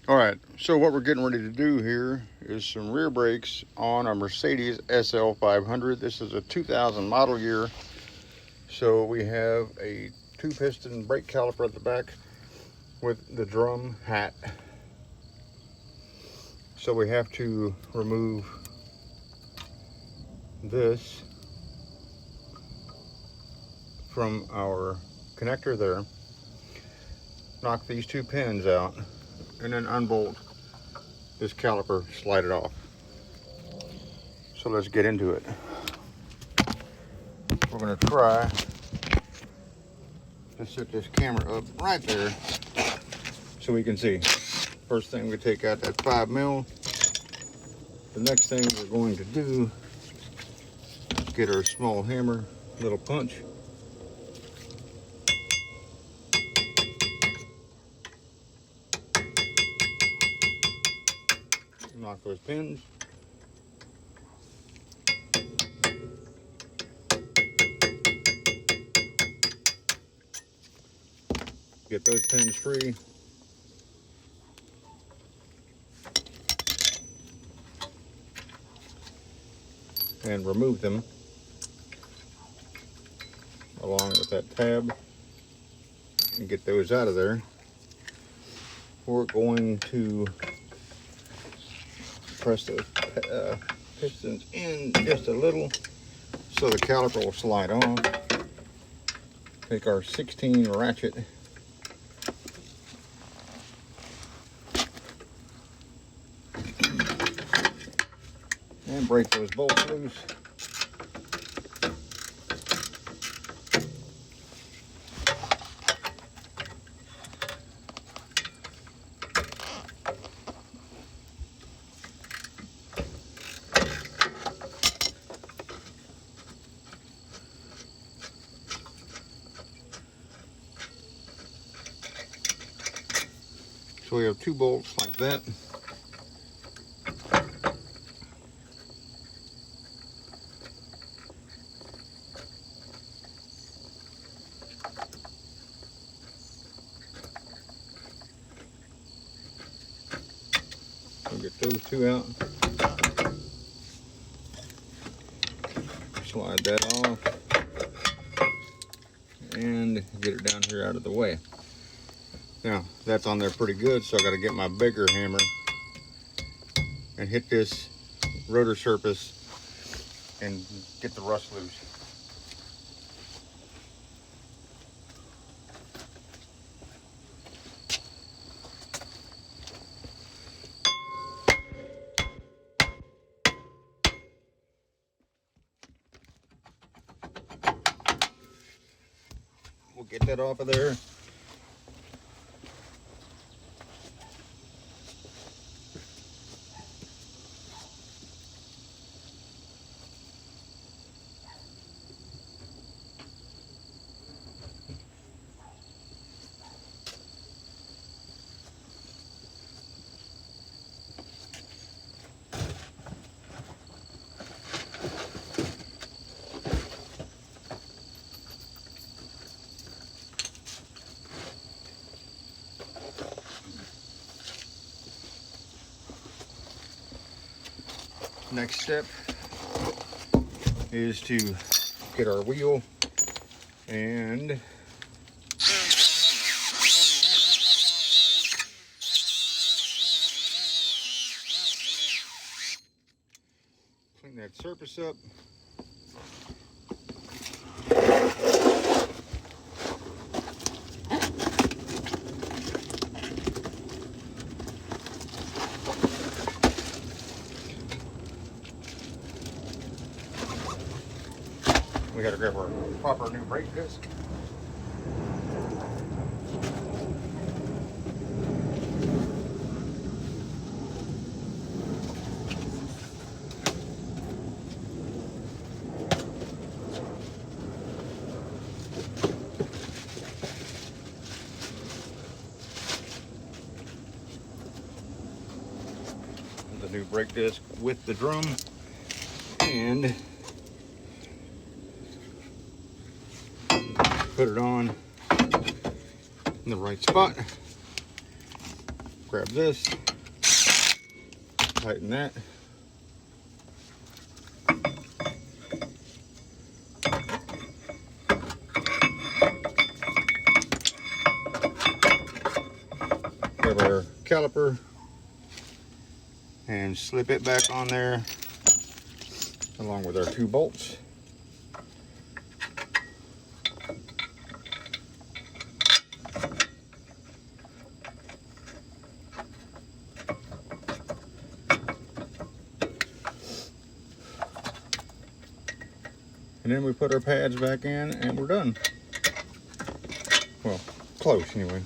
All right, so what we're getting ready to do here is some rear brakes on a Mercedes SL500. This is a 2000 model year. So we have a 2-piston brake caliper at the back with the drum hat. So we have to remove this from our connector there, knock these 2 pins out, and then unbolt this caliper, slide it off. So let's get into it. We're going to try to set this camera up right there so we can see. First thing, we take out that 5mm. The next thing we're going to do is get our small hammer, little punch. Knock those pins. Get those pins free. And remove them along with that tab and get those out of there. We're going to press those pistons in just a little so the caliper will slide off. Take our 16 ratchet and break those bolts loose. So we have 2 bolts like that. We'll get those 2 out. Slide that off. And get it down here out of the way. Now, that's on there pretty good, so I got to get my bigger hammer and hit this rotor surface and get the rust loose. We'll get that off of there. Next step is to get our wheel and clean that surface up. We got to grab our proper new brake disc. The new brake disc with the drum and put it on in the right spot. grab this, tighten that. Grab our caliper and slip it back on there along with our 2 bolts. And then we put our pads back in and we're done. Well, close anyway.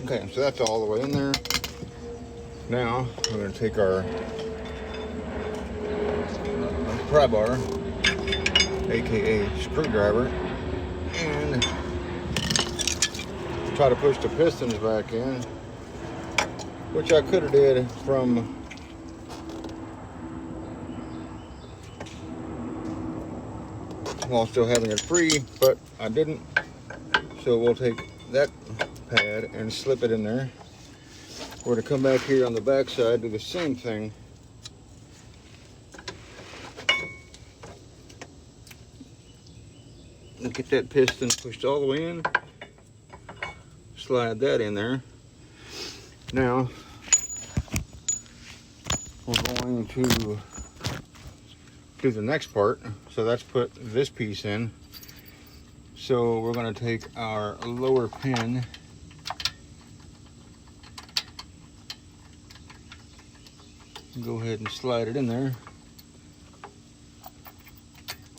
Okay, so that's all the way in there. Now we're going to take our pry bar, aka screwdriver, and try to push the pistons back in, which I could have did from while still having it free, but I didn't. So we'll take that pad and slip it in there. We're going to come back here on the back side, do the same thing. And get that piston pushed all the way in. Slide that in there. Now we're going to do the next part. So that's put this piece in. So we're going to take our lower pin and go ahead and slide it in there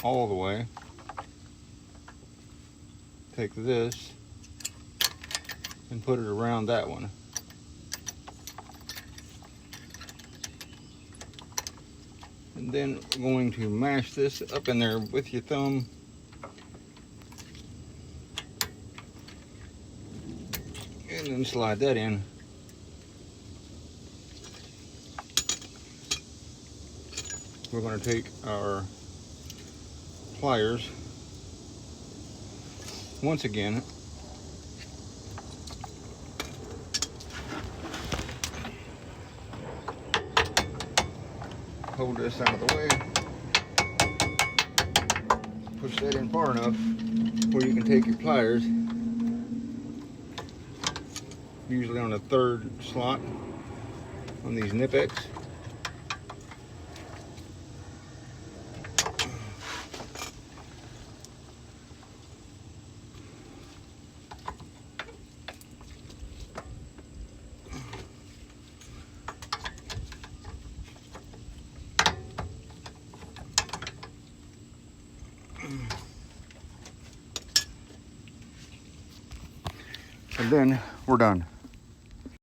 all the way. Take this and put it around that one. And then we're going to mash this up in there with your thumb. And then slide that in. We're going to take our pliers once again, hold this out of the way, push that in far enough where you can take your pliers, usually on the 3rd slot on these Nipex. And then we're done.